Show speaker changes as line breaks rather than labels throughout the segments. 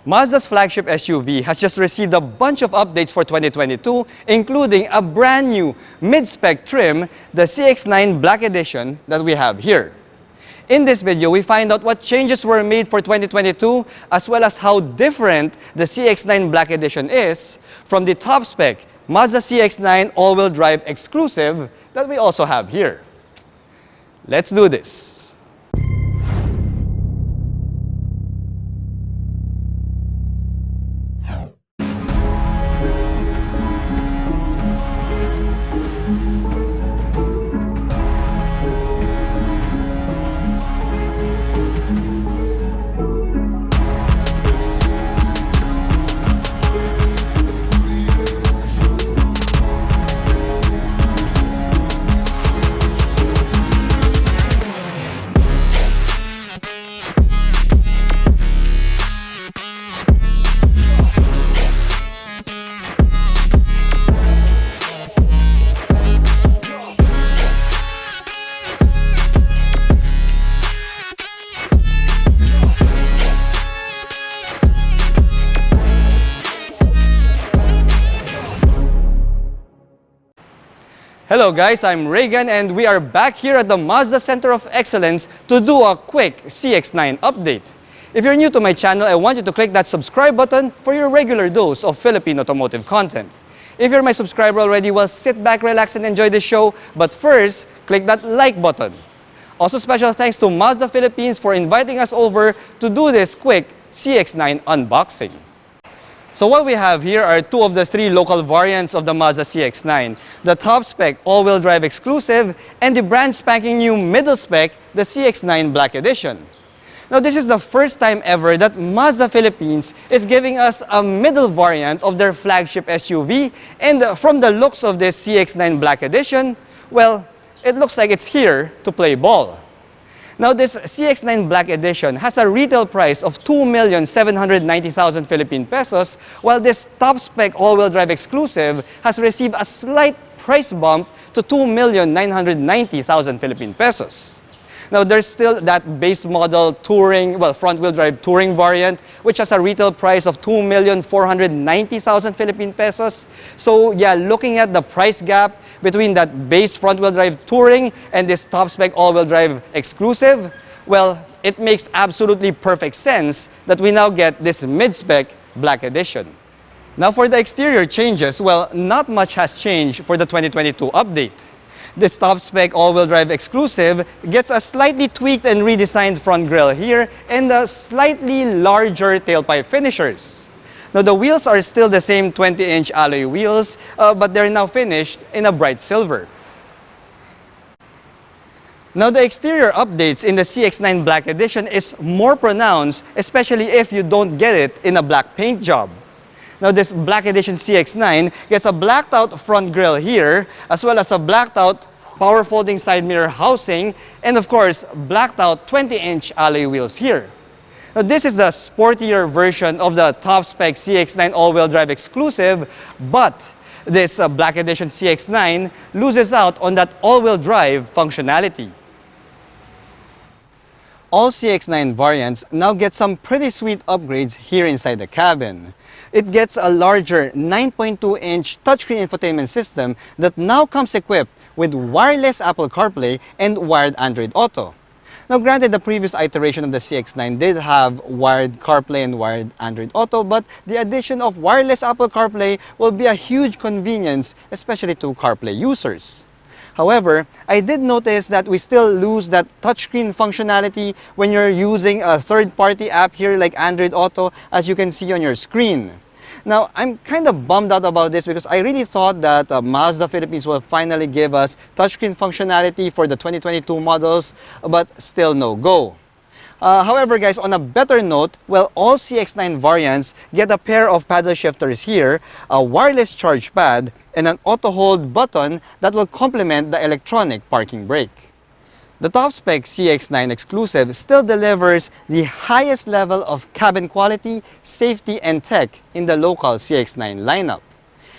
Mazda's flagship SUV has just received a bunch of updates for 2022, including a brand new mid-spec trim, the CX-9 Black Edition that we have here. In this video, we find out what changes were made for 2022, as well as how different the CX-9 Black Edition is from the top-spec Mazda CX-9 all-wheel drive exclusive that we also have here. Let's do this. Hello guys, I'm Reagan and we are back here at the Mazda Center of Excellence to do a quick CX-9 update. If you're new to my channel, I want you to click that subscribe button for your regular dose of Filipino automotive content. If you're my subscriber already, well, sit back, relax, and enjoy the show. But first, click that like button. Also, special thanks to Mazda Philippines for inviting us over to do this quick CX-9 unboxing. So what we have here are two of the three local variants of the Mazda CX-9, the top-spec all-wheel drive exclusive and the brand spanking new middle-spec, the CX-9 Black Edition. Now this is the first time ever that Mazda Philippines is giving us a middle variant of their flagship SUV, and from the looks of this CX-9 Black Edition, well, it looks like it's here to play ball. Now, this CX-9 Black Edition has a retail price of 2,790,000 Philippine pesos, while this top-spec all-wheel drive exclusive has received a slight price bump to 2,990,000 Philippine pesos. Now, there's still that base model Touring, well, front-wheel drive Touring variant, which has a retail price of 2,490,000 Philippine pesos. So, yeah, looking at the price gap between that base front-wheel drive Touring and this top-spec all-wheel drive exclusive, well, it makes absolutely perfect sense that we now get this mid-spec Black Edition. Now, for the exterior changes, well, not much has changed for the 2022 update. This top-spec all-wheel drive exclusive gets a slightly tweaked and redesigned front grille here and a slightly larger tailpipe finishers. Now the wheels are still the same 20-inch alloy wheels, but they're now finished in a bright silver. Now the exterior updates in the CX-9 Black Edition is more pronounced, especially if you don't get it in a black paint job. Now this Black Edition CX-9 gets a blacked out front grille here, as well as a blacked out power folding side mirror housing, and of course, blacked out 20-inch alloy wheels here. Now this is the sportier version of the top-spec CX-9 all-wheel drive exclusive, but this Black Edition CX-9 loses out on that all-wheel drive functionality. All CX-9 variants now get some pretty sweet upgrades here inside the cabin. It gets a larger 9.2-inch touchscreen infotainment system that now comes equipped with wireless Apple CarPlay and wired Android Auto. Now granted, the previous iteration of the CX-9 did have wired CarPlay and wired Android Auto, but the addition of wireless Apple CarPlay will be a huge convenience, especially to CarPlay users. However, I did notice that we still lose that touchscreen functionality when you're using a third-party app here like Android Auto, as you can see on your screen. Now, I'm kind of bummed out about this because I really thought that Mazda Philippines will finally give us touchscreen functionality for the 2022 models, but still no go. However, guys, on a better note, well, all CX-9 variants get a pair of paddle shifters here, a wireless charge pad, and an auto hold button that will complement the electronic parking brake. The top-spec CX-9 exclusive still delivers the highest level of cabin quality, safety, and tech in the local CX-9 lineup.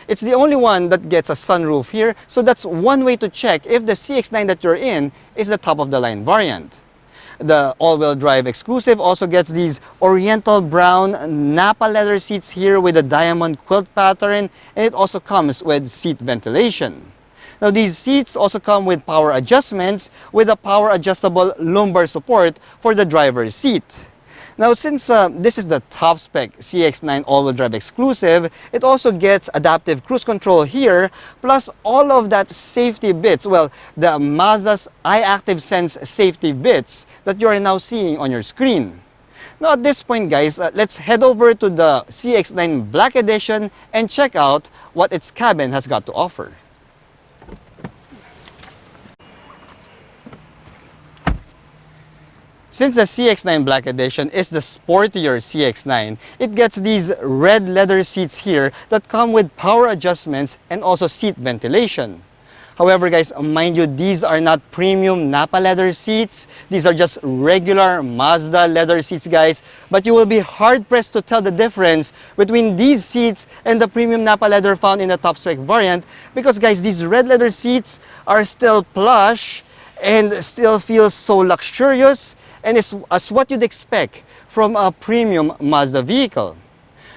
It's the only one that gets a sunroof here, so that's one way to check if the CX-9 that you're in is the top-of-the-line variant. The all-wheel drive Exclusive also gets these oriental brown Napa leather seats here with a diamond quilt pattern, and it also comes with seat ventilation. Now these seats also come with power adjustments with a power adjustable lumbar support for the driver's seat. Now since this is the top spec CX-9 all-wheel drive Exclusive, it also gets adaptive cruise control here, plus all of that safety bits, well, the Mazda's iActive Sense safety bits that you are now seeing on your screen. Now at this point guys, let's head over to the CX-9 Black Edition and check out what its cabin has got to offer. Since the CX-9 Black Edition is the sportier CX-9, it gets these red leather seats here that come with power adjustments and also seat ventilation. However guys, mind you, these are not premium Napa leather seats. These are just regular Mazda leather seats guys. But you will be hard-pressed to tell the difference between these seats and the premium Napa leather found in the top spec variant, because guys, these red leather seats are still plush and still feel so luxurious, and it's as what you'd expect from a premium Mazda vehicle.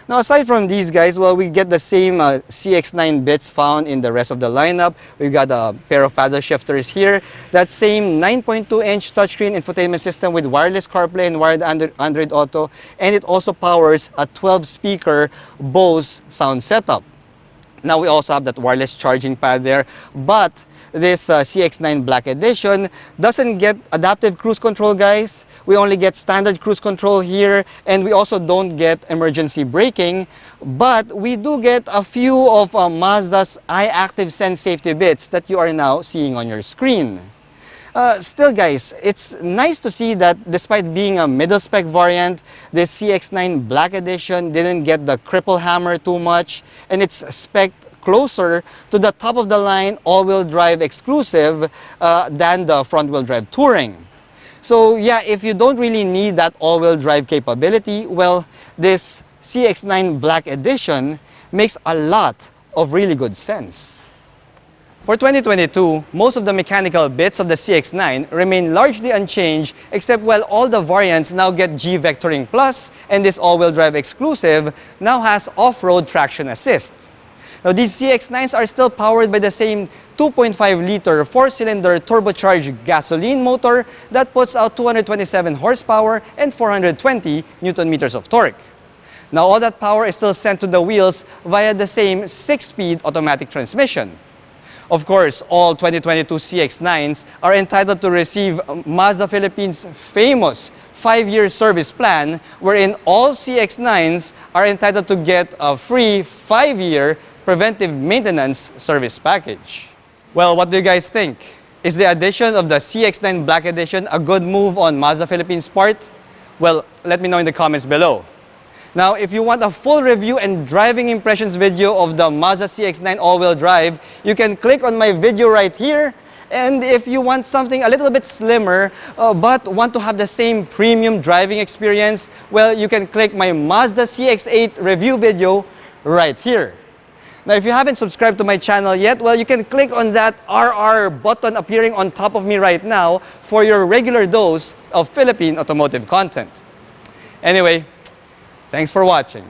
Now aside from these guys, well, we get the same CX-9 bits found in the rest of the lineup. We've got a pair of paddle shifters here, that same 9.2-inch touchscreen infotainment system with wireless CarPlay and wired Android Auto, and it also powers a 12-speaker Bose sound setup. Now we also have that wireless charging pad there, but this CX-9 Black Edition doesn't get adaptive cruise control guys. We only get standard cruise control here, and we also don't get emergency braking, but we do get a few of Mazda's iActive Sense safety bits that you are now seeing on your screen. Still guys, it's nice to see that despite being a middle spec variant, this CX-9 Black Edition didn't get the cripple hammer too much, and it's spec'd closer to the top of the line all-wheel drive Exclusive than the front-wheel drive Touring. So yeah, if you don't really need that all-wheel drive capability, well, this CX-9 Black Edition makes a lot of really good sense. For 2022, most of the mechanical bits of the CX-9 remain largely unchanged, except while all the variants now get G-Vectoring Plus, and this all-wheel drive Exclusive now has off-road traction assist. Now these CX-9s are still powered by the same 2.5-liter 4-cylinder turbocharged gasoline motor that puts out 227 horsepower and 420 Newton-meters of torque. Now all that power is still sent to the wheels via the same 6-speed automatic transmission. Of course, all 2022 CX-9s are entitled to receive Mazda Philippines' famous 5-year service plan, wherein all CX-9s are entitled to get a free 5-year preventive maintenance service package. Well, what do you guys think? Is the addition of the CX-9 Black Edition a good move on Mazda Philippines' part? Well, let me know in the comments below. Now, if you want a full review and driving impressions video of the Mazda CX-9 all-wheel drive, you can click on my video right here. And if you want something a little bit slimmer, but want to have the same premium driving experience, well, you can click my Mazda CX-8 review video right here. Now, if you haven't subscribed to my channel yet, well, you can click on that RR button appearing on top of me right now for your regular dose of Philippine automotive content. Anyway, thanks for watching.